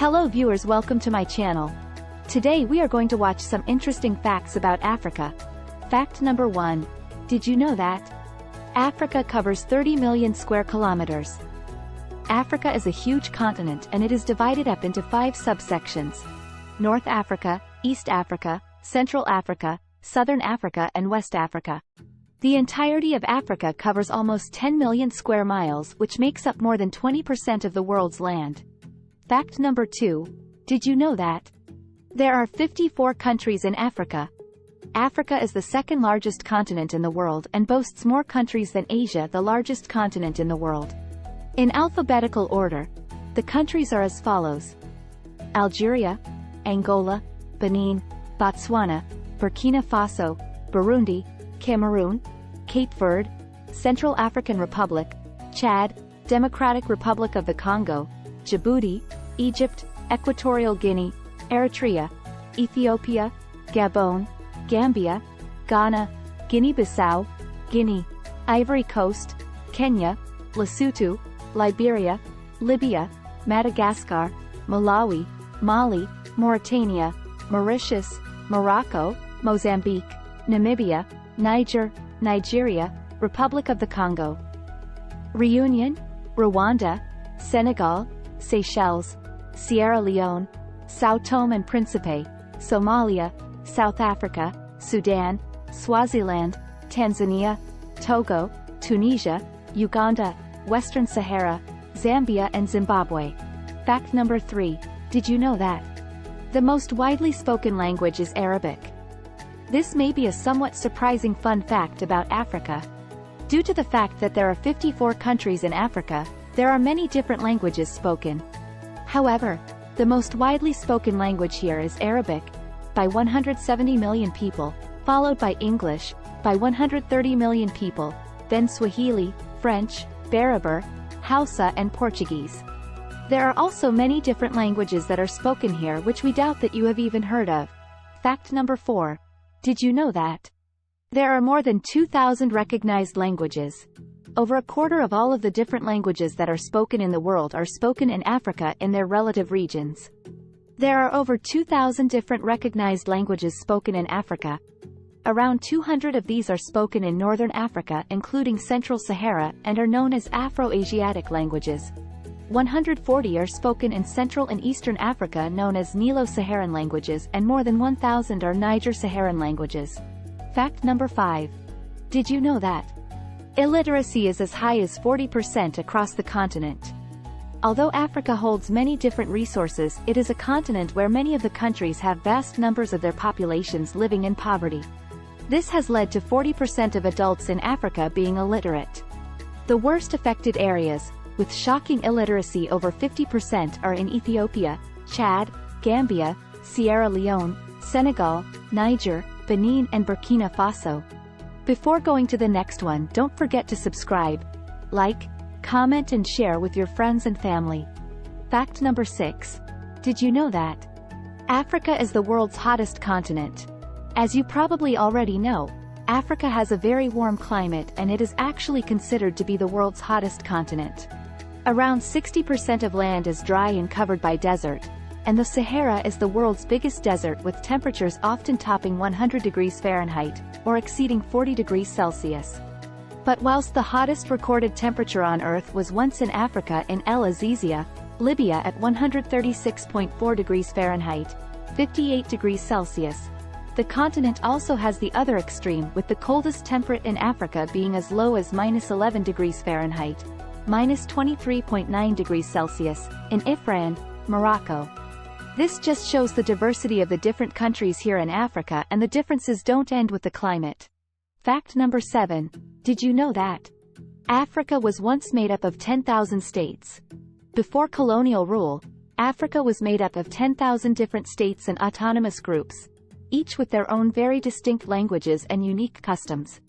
Hello viewers, welcome to my channel. Today we are going to watch some interesting facts about Africa. Fact number 1. Did you know that Africa covers 30 million square kilometers? Africa is a huge continent and it is divided up into 5 subsections: North Africa, East Africa, Central Africa, Southern Africa and West Africa. The entirety of Africa covers almost 10 million square miles, which makes up more than 20% of the world's land. Fact number 2. Did you know that there are 54 countries in Africa? Africa is the second largest continent in the world and boasts more countries than Asia, the largest continent in the world. In alphabetical order, the countries are as follows: Algeria, Angola, Benin, Botswana, Burkina Faso, Burundi, Cameroon, Cape Verde, Central African Republic, Chad, Democratic Republic of the Congo, Djibouti, Egypt, Equatorial Guinea, Eritrea, Ethiopia, Gabon, Gambia, Ghana, Guinea-Bissau, Guinea, Ivory Coast, Kenya, Lesotho, Liberia, Libya, Madagascar, Malawi, Mali, Mauritania, Mauritius, Morocco, Mozambique, Namibia, Niger, Nigeria, Republic of the Congo, Reunion, Rwanda, Senegal, Seychelles, Sierra Leone, São Tomé and Príncipe, Somalia, South Africa, Sudan, Swaziland, Tanzania, Togo, Tunisia, Uganda, Western Sahara, Zambia and Zimbabwe. Fact number 3. Did you know that the most widely spoken language is Arabic? This may be a somewhat surprising fun fact about Africa. Due to the fact that there are 54 countries in Africa, there are many different languages spoken. However, the most widely spoken language here is Arabic, by 170 million people, followed by English, by 130 million people, then Swahili, French, Berber, Hausa and Portuguese. There are also many different languages that are spoken here which we doubt that you have even heard of. Fact number 4. Did you know that there are more than 2,000 recognized languages? Over a quarter of all of the different languages that are spoken in the world are spoken in Africa in their relative regions. There are over 2,000 different recognized languages spoken in Africa. Around 200 of these are spoken in Northern Africa, including Central Sahara, and are known as Afro-Asiatic languages. 140 are spoken in Central and Eastern Africa, known as Nilo-Saharan languages, and more than 1,000 are Niger-Saharan languages. Fact number 5. Did you know that illiteracy is as high as 40% across the continent? Although Africa holds many different resources, it is a continent where many of the countries have vast numbers of their populations living in poverty. This has led to 40% of adults in Africa being illiterate. The worst affected areas, with shocking illiteracy over 50%, are in Ethiopia, Chad, Gambia, Sierra Leone, Senegal, Niger, Benin and Burkina Faso. Before going to the next one, don't forget to subscribe, like, comment and share with your friends and family. Fact number 6. Did you know that Africa is the world's hottest continent? As you probably already know, Africa has a very warm climate and it is actually considered to be the world's hottest continent. Around 60% of land is dry and covered by desert, and the Sahara is the world's biggest desert, with temperatures often topping 100 degrees Fahrenheit, or exceeding 40 degrees Celsius. But whilst the hottest recorded temperature on Earth was once in Africa in El Azizia, Libya at 136.4 degrees Fahrenheit, 58 degrees Celsius, the continent also has the other extreme, with the coldest temperate in Africa being as low as -11 degrees Fahrenheit, -23.9 degrees Celsius, in Ifrane, Morocco. This just shows the diversity of the different countries here in Africa, and the differences don't end with the climate. Fact number 7. Did you know that Africa was once made up of 10,000 states? Before colonial rule, Africa was made up of 10,000 different states and autonomous groups, each with their own very distinct languages and unique customs.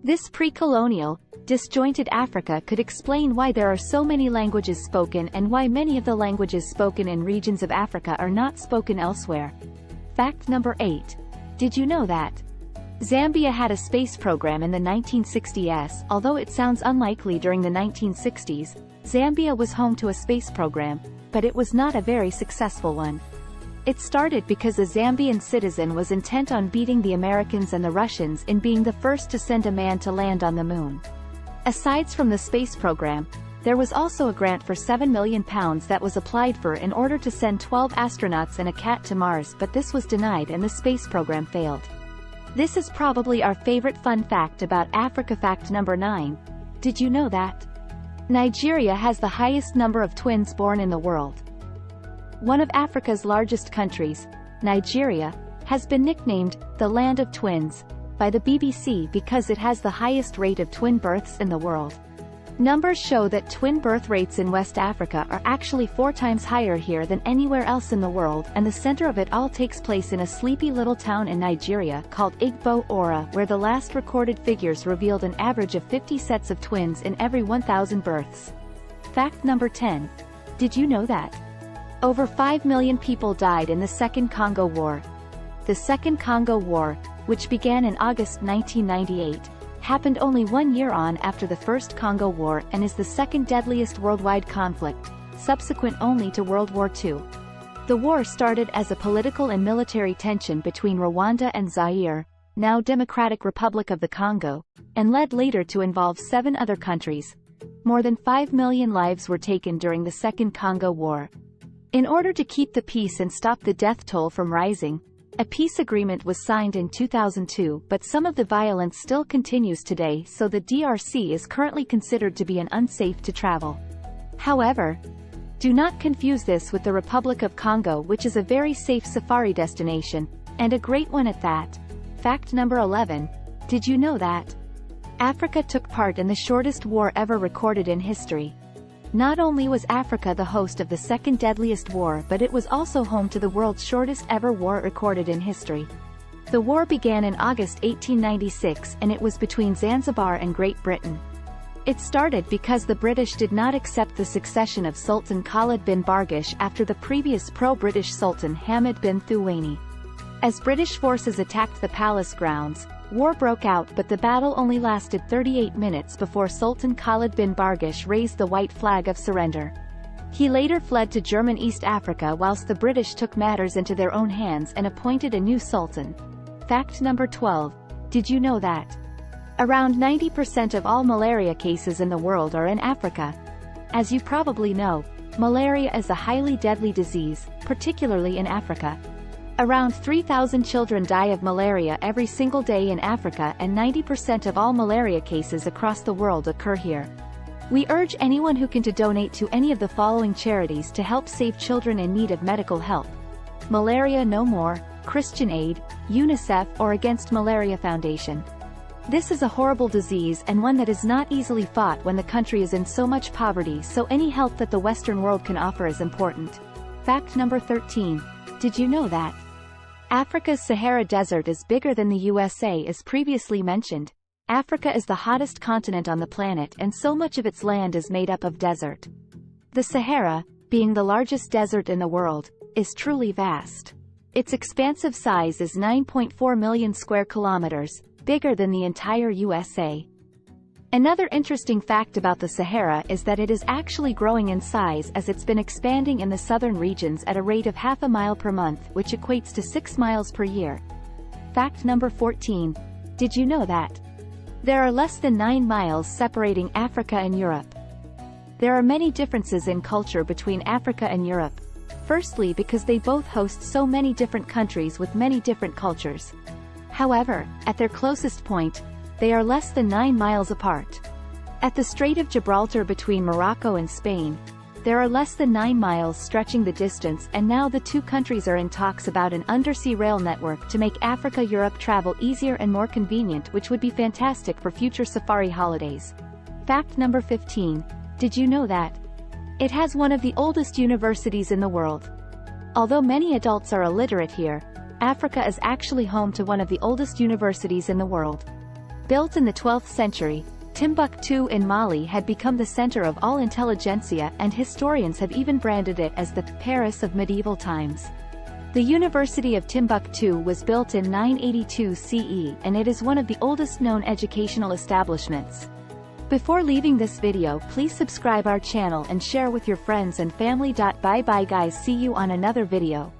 This pre-colonial, disjointed Africa could explain why there are so many languages spoken and why many of the languages spoken in regions of Africa are not spoken elsewhere. Fact number 8. Did you know that Zambia had a space program in the 1960s? Although it sounds unlikely during the 1960s, Zambia was home to a space program, but it was not a very successful one. It started because a Zambian citizen was intent on beating the Americans and the Russians in being the first to send a man to land on the moon. Aside from the space program, there was also a grant for £7 million that was applied for in order to send 12 astronauts and a cat to Mars, but this was denied and the space program failed. This is probably our favorite fun fact about Africa. Fact number 9. Did you know that Nigeria has the highest number of twins born in the world? One of Africa's largest countries, Nigeria, has been nicknamed the Land of Twins by the BBC because it has the highest rate of twin births in the world. Numbers show that twin birth rates in West Africa are actually 4 times higher here than anywhere else in the world, and the center of it all takes place in a sleepy little town in Nigeria called Igbo Ora, where the last recorded figures revealed an average of 50 sets of twins in every 1,000 births. Fact number 10. Did you know that over 5 million people died in the Second Congo War? The Second Congo War, which began in August 1998, happened only 1 year on after the First Congo War and is the second deadliest worldwide conflict, subsequent only to World War II. The war started as a political and military tension between Rwanda and Zaire, now Democratic Republic of the Congo, and led later to involve 7 other countries. More than 5 million lives were taken during the Second Congo War. In order to keep the peace and stop the death toll from rising, a peace agreement was signed in 2002, but some of the violence still continues today, so the DRC is currently considered to be unsafe to travel. However, do not confuse this with the Republic of Congo, which is a very safe safari destination, and a great one at that. Fact number 11. Did you know that Africa took part in the shortest war ever recorded in history? Not only was Africa the host of the second deadliest war, but it was also home to the world's shortest ever war recorded in history. The war began in August 1896 and it was between Zanzibar and Great Britain. It started because the British did not accept the succession of Sultan Khalid bin Bargash after the previous pro-British Sultan Hamid bin Thuwaini. As British forces attacked the palace grounds, war broke out, but the battle only lasted 38 minutes before Sultan Khalid bin Bargash raised the white flag of surrender. He later fled to German East Africa whilst the British took matters into their own hands and appointed a new sultan. Fact number 12. Did you know that around 90% of all malaria cases in the world are in Africa? As you probably know, malaria is a highly deadly disease, particularly in Africa. Around 3,000 children die of malaria every single day in Africa, and 90% of all malaria cases across the world occur here. We urge anyone who can to donate to any of the following charities to help save children in need of medical help: Malaria No More, Christian Aid, UNICEF, or Against Malaria Foundation. This is a horrible disease and one that is not easily fought when the country is in so much poverty, so any help that the Western world can offer is important. Fact number 13. Did you know that Africa's Sahara Desert is bigger than the USA? As previously mentioned, Africa is the hottest continent on the planet and so much of its land is made up of desert. The Sahara, being the largest desert in the world, is truly vast. Its expansive size is 9.4 million square kilometers, bigger than the entire USA. Another interesting fact about the Sahara is that it is actually growing in size as it's been expanding in the southern regions at a rate of half a mile per month, which equates to 6 miles per year. Fact number 14. Did you know that there are less than 9 miles separating Africa and Europe? There are many differences in culture between Africa and Europe. Firstly, because they both host so many different countries with many different cultures. However, at their closest point, they are less than 9 miles apart. At the Strait of Gibraltar between Morocco and Spain, there are less than 9 miles stretching the distance, and now the two countries are in talks about an undersea rail network to make Africa-Europe travel easier and more convenient, which would be fantastic for future safari holidays. Fact number 15. Did you know that it has one of the oldest universities in the world? Although many adults are illiterate here, Africa is actually home to one of the oldest universities in the world. Built in the 12th century, Timbuktu in Mali had become the center of all intelligentsia, and historians have even branded it as the Paris of medieval times. The University of Timbuktu was built in 982 CE, and it is one of the oldest known educational establishments. Before leaving this video, please subscribe our channel and share with your friends and family. Bye bye guys, see you on another video.